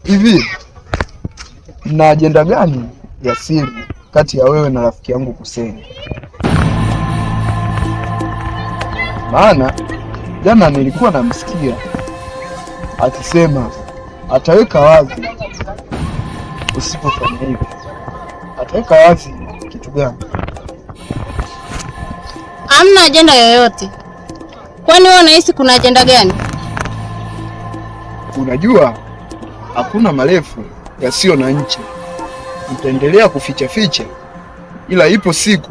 Hivi mna ajenda gani ya siri kati ya wewe na rafiki yangu Kusenge? Maana jana nilikuwa namsikia akisema ataweka wazi usipofanya hivi. Ataweka wazi kitu gani? Hamna ajenda yoyote. Kwani wewe unahisi kuna ajenda gani? Unajua hakuna marefu yasiyo na ncha. Mtaendelea kuficha ficha, ila ipo siku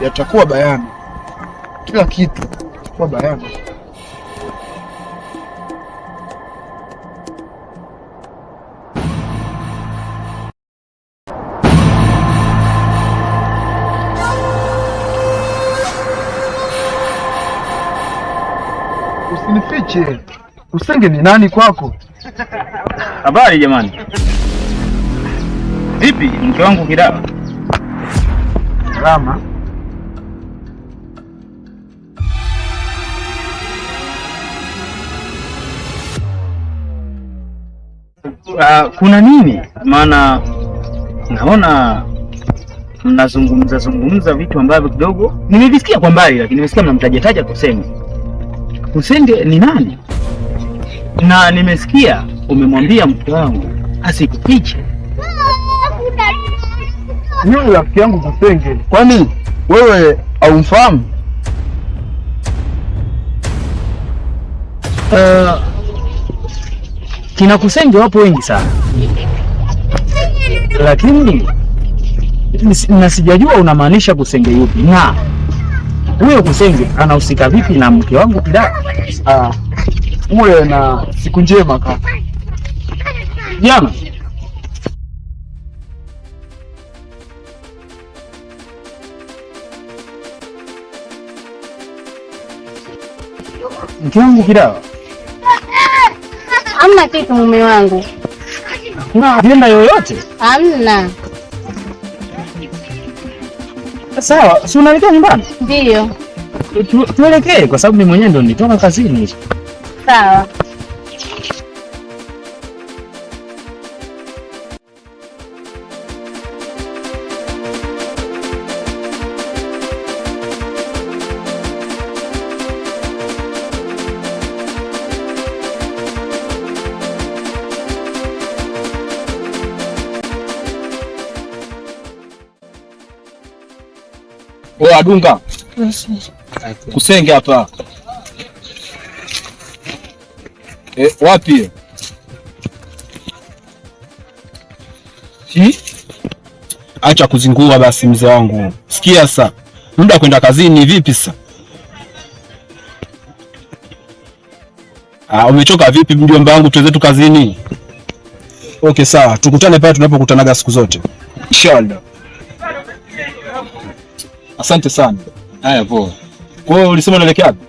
yatakuwa bayana. Kila kitu kitakuwa bayana. Usinifiche. Kusenge ni nani kwako? Habari jamani. Vipi mke wangu Kidawa? Salama. Kuna nini? Maana naona mnazungumza vitu ambavyo kidogo nimevisikia kwa mbali, lakini nimesikia mnamtajataja Kusenge. Kusenge ni nani? Na nimesikia umemwambia mke wangu asikufiche. Mimi rafiki yangu Kusenge. Kwani wewe haumfahamu? Kina Kusenge wapo wengi sana, lakini na sijajua unamaanisha Kusenge yupi, na huyo Kusenge anahusika vipi na mke wangu Kidawa? Uwe na siku njema kaka. Jana mke wangu Kidawa. Hamna kitu mume wangu. Kuna ajenda yoyote? Hamna. Sawa, si unaelekea nyumbani? Ndio. Tuelekee kwa sababu mimi mwenyewe ndo nitoka kazini. Sawa. Wewe Adunga. Kusenge hapa. Wapi? Acha kuzingua basi mzee wangu. Sikia sasa. Muda kwenda kazini vipi sasa? Umechoka vipi mjomba wangu, tuweze tu kazini? Okay sawa, tukutane pale tunapokutanaga siku zote. Inshallah. Asante sana. Haya poa. Kwa hiyo ulisema unaelekea wapi?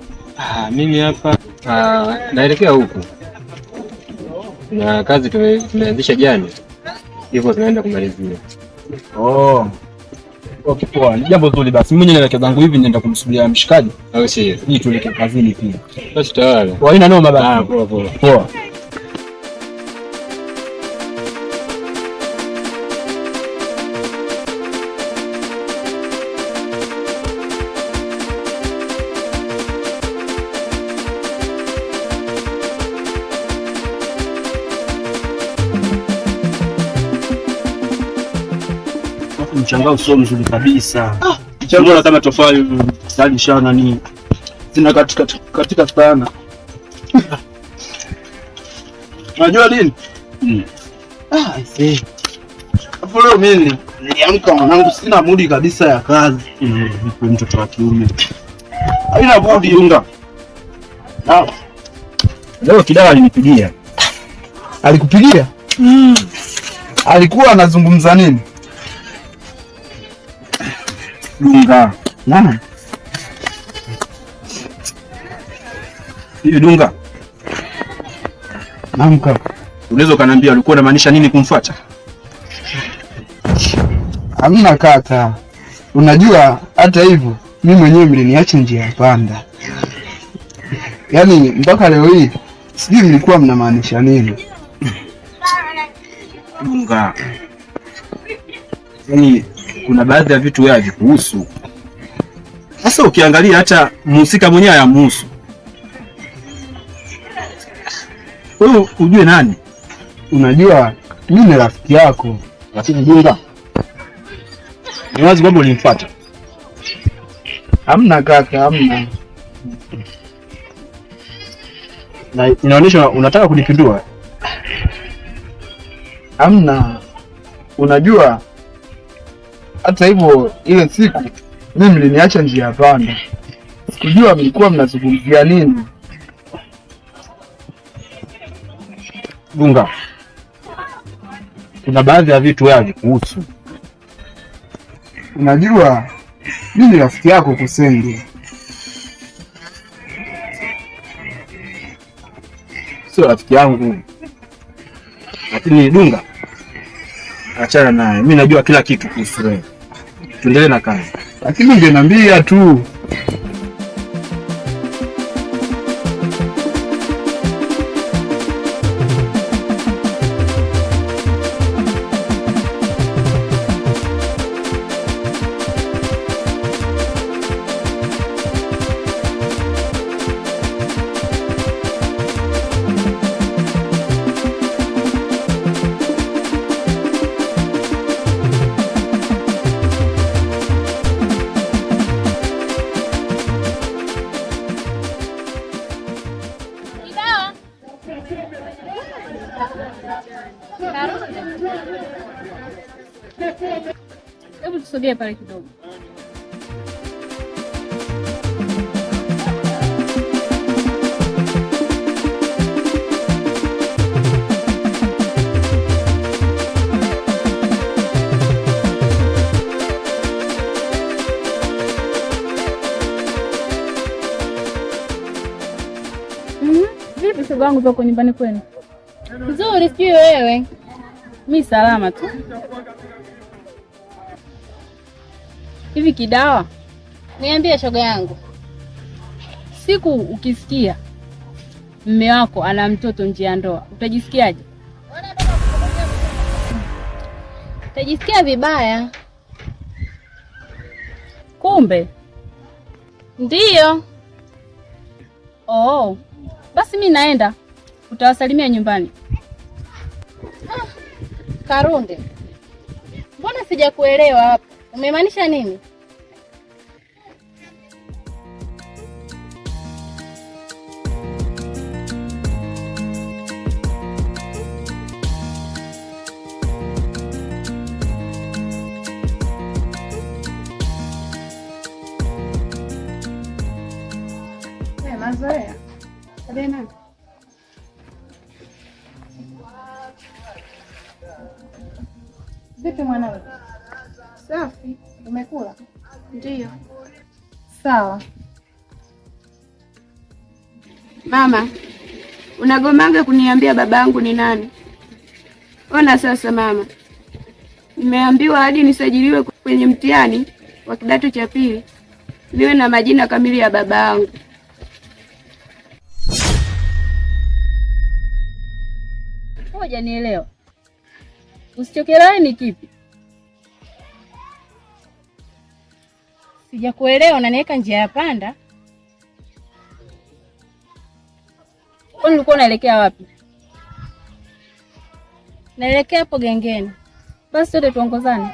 Mimi hapa naelekea huku. Na kazi tumeanzisha jana. Hivyo tunaenda kumalizia. Okay poa. Ni jambo zuri basi. Mimi mwenyewe naelekea zangu hivi naenda kumsubiria mshikaji. Au sio? Hii tuelekea kazini pia. Basi tayari. Kwa hiyo noma basi. Poa poa. Poa. Mchangao sio mzuri kabisa. Mchangao kama tofali sali shana ni zina katika sana. Unajua nini? I see. Hapo leo mimi niliamka mwanangu sina mudi kabisa ya kazi. Vipi mtoto wa kiume? Haina budi unga. Leo Kidawa alinipigia. Alikupigia? Alikuwa anazungumza nini? Dunga. Nani? Hiyo Dunga. Namka. Unaweza kaniambia ulikuwa unamaanisha nini kumfuata? Hamna kaka. Unajua hata hivyo mimi mwenyewe mliniacha njia panda. Yaani mpaka leo hii sijui mlikuwa mnamaanisha nini. Dunga. Yaani kuna baadhi ya vitu wewe havikuhusu. Sasa ukiangalia hata mhusika mwenyewe hayamhusu. Wewe ujue nani? Unajua mimi ni rafiki yako. Lakini Dunga, ni wazi kwamba ulimfuata. Hamna kaka, hamna. Na inaonyesha unataka kunipindua. Hamna. Unajua hata hivyo ile siku mimi mliniacha njia panda. Sikujua mlikuwa mnazungumzia nini. Dunga, kuna baadhi ya vitu wewe havikuhusu. Unajua mimi ni rafiki yako Kusenge. Sio rafiki yangu. Lakini Dunga, achana naye. Mimi najua kila kitu kuhusu wewe. Tuendelee na kazi. Lakini ungeniambia tu. Hebu tusogee pale kidogo. Vipi shoga wangu zako nyumbani kwenu? Nzuri, sijui wewe. Mimi salama tu. Hivi Kidawa, Niambie shoga yangu. siku ukisikia mume wako ana mtoto nje ya ndoa, utajisikiaje? Utajisikia vibaya. Kumbe Ndiyo. oh, basi mimi naenda, utawasalimia nyumbani. Karunde, mbona sijakuelewa hapa? Umemaanisha nini? Mazoea. Tena. Vipi mwanangu? Safi, umekula? Ndiyo. Sawa. Mama, unagomanga kuniambia babangu ni nani? Ona sasa mama, nimeambiwa hadi nisajiliwe kwenye mtihani wa kidato cha pili niwe na majina kamili ya babangu. Ngoja nielewa. Usichokelewe ni kipi? Sijakuelewa, unaniweka njia ya panda. Kwani ulikuwa unaelekea wapi? Naelekea hapo gengeni. Basi sote tuongozane.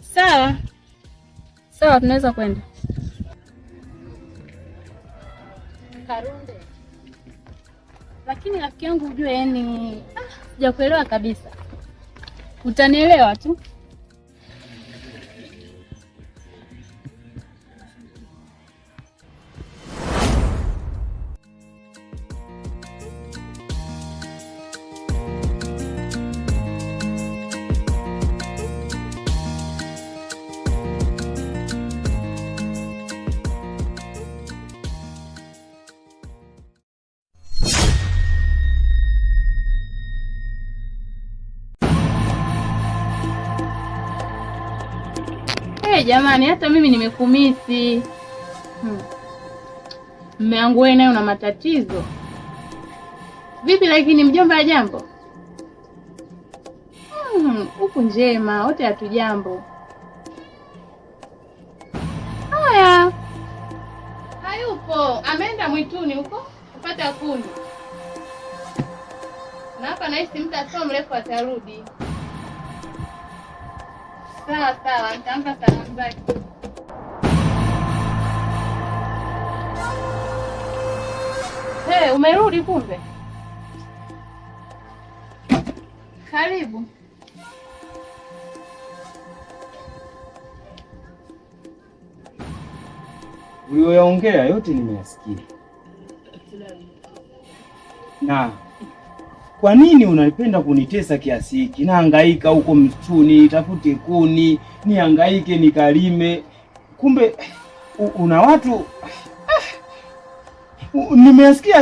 Sawa. Sawa, tunaweza kwenda. Karunde. Lakini rafiki yangu ujue yani sijakuelewa kabisa. Utanielewa tu. Jamani, hata mimi nimekumisi. Mume wangu wewe naye una matatizo. Vipi lakini mjomba ya jambo? Huku njema, wote hatujambo. Haya. Hayupo, ameenda mwituni huko kupata kuni. Na hapa nahisi muda sio mrefu atarudi. Sawa, nitampa salamu zake. Hey, umerudi kumbe? Karibu. Uliyoyaongea yote nimeyasikia. Na kwa nini unapenda kunitesa kiasi hiki? Nahangaika huko msituni, tafute kuni, nihangaike nikalime. Kumbe una watu nimeyasikia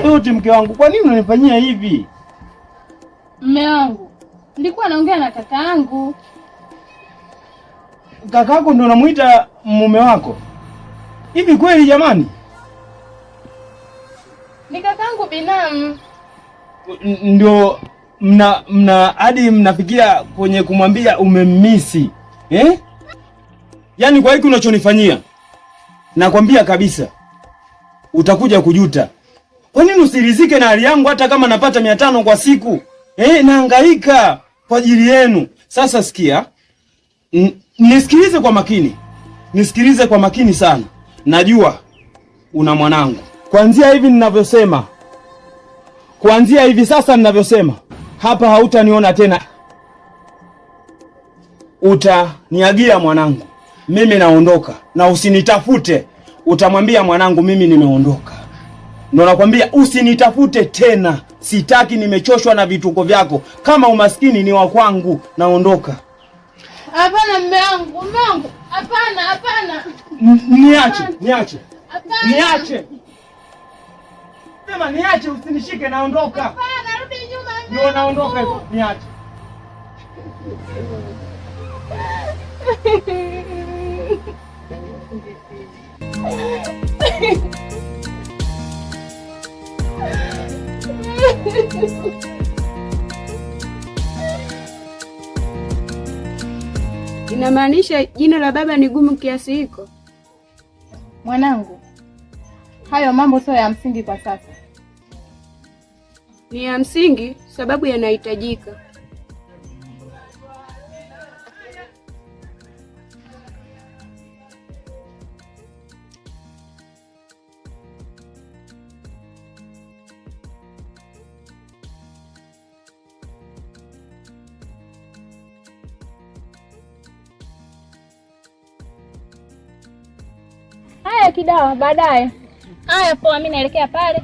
yote mke wangu. Kwa nini unanifanyia hivi? Mme wangu, nilikuwa naongea na kaka yangu. Kaka yako ndo namuita mume wako? Hivi kweli jamani? Ni kaka yangu binamu. Ndio mna hadi mnafikia kwenye kumwambia umemmisi. Yaani kwa hiki unachonifanyia, nakwambia kabisa utakuja kujuta. Kwa nini usirizike na hali yangu hata kama napata 500 kwa siku? Nahangaika kwa ajili yenu. Sasa sikia. Nisikilize kwa makini sana. Najua una mwanangu. Kuanzia hivi sasa ninavyosema, hapa hautaniona tena. Utaniagia mwanangu, mimi naondoka, na usinitafute. Utamwambia mwanangu mimi nimeondoka. Ndio nakwambia usinitafute tena. Sitaki, nimechoshwa na vituko vyako. Kama umaskini ni wa kwangu, naondoka. Hapana mme wangu. Hapana. Niache. Niache. Sema niache, usinishike, naondoka. Hapana, rudi nyuma. Ndio naondoka hivyo, niache. Inamaanisha jina la baba ni gumu kiasi hiko? Mwanangu, hayo mambo sio ya msingi kwa sasa. Ni ya msingi sababu yanahitajika. Haya Kidawa, baadaye. Haya poa, mimi naelekea pale.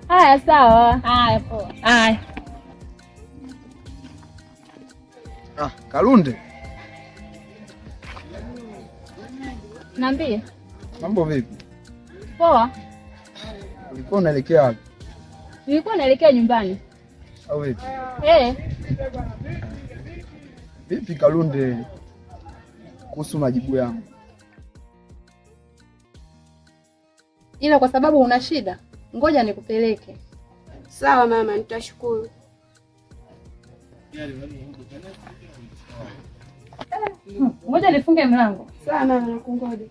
Haya sawa. Haya poa. Haya. Kalunde. Niambie. Mambo vipi? Poa. Ulikuwa unaelekea wapi? Nilikuwa naelekea nyumbani. Au vipi? Vipi Kalunde kuhusu majibu yangu? Ila kwa sababu una shida, ngoja nikupeleke. Sawa mama, nitashukuru. Ngoja nifunge mlango. Sawa mama, nakungoja.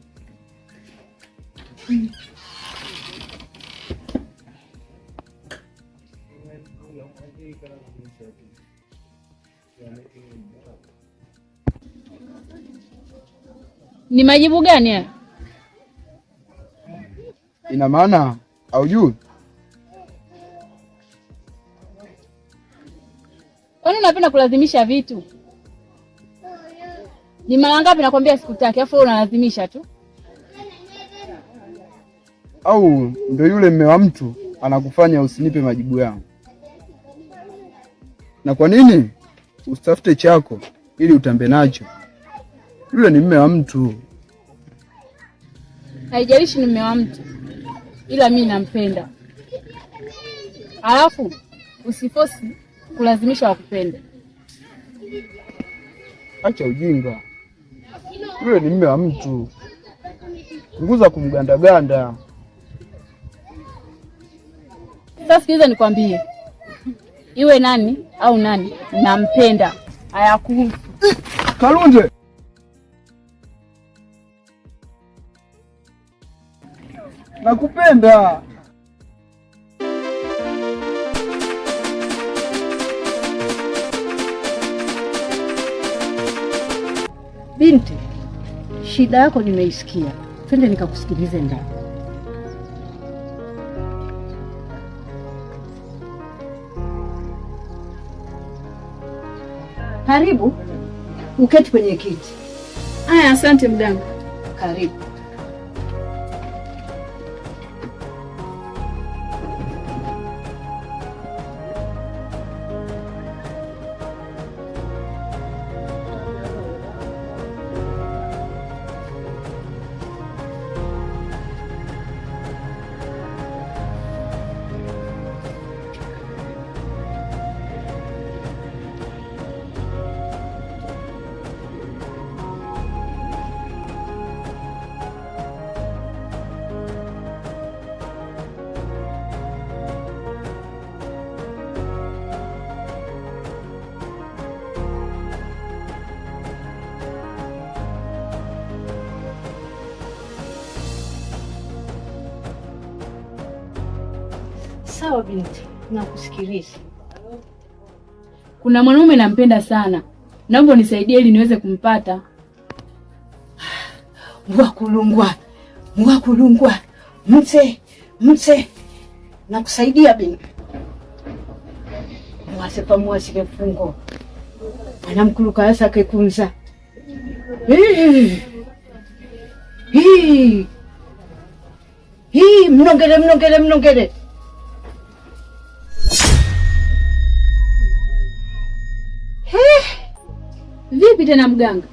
Ni majibu gani haya? Ina maana haujui? Kwani unapenda kulazimisha vitu? Ni mara ngapi nakwambia sikutaki, afu unalazimisha tu? Au ndio yule mme wa mtu anakufanya usinipe majibu yangu? Na kwa nini usitafute chako ili utambe nacho? Yule ni mme wa mtu. Haijalishi ni mme wa mtu, ila mimi nampenda. Alafu usifosi kulazimisha wakupende. Acha ujinga. Yule ni mme wa mtu. Punguza kumgandaganda. Sasa sikiliza nikwambie. Iwe nani au nani, nampenda. Hayakuhusu. Kalunde. Nakupenda. Binti, shida yako nimeisikia. Twende nikakusikilize ndani. Karibu uketi kwenye kiti. Aya, asante mganga. Karibu. Sawa binti, nakusikiliza. Kuna mwanaume nampenda sana, naomba unisaidie ili niweze kumpata. Mwakulungwa, mse, nakusaidia binti. Mwasepa mwasile fungo. Anamkuluka yasa kekunza. Mnongere. Vipi tena mganga?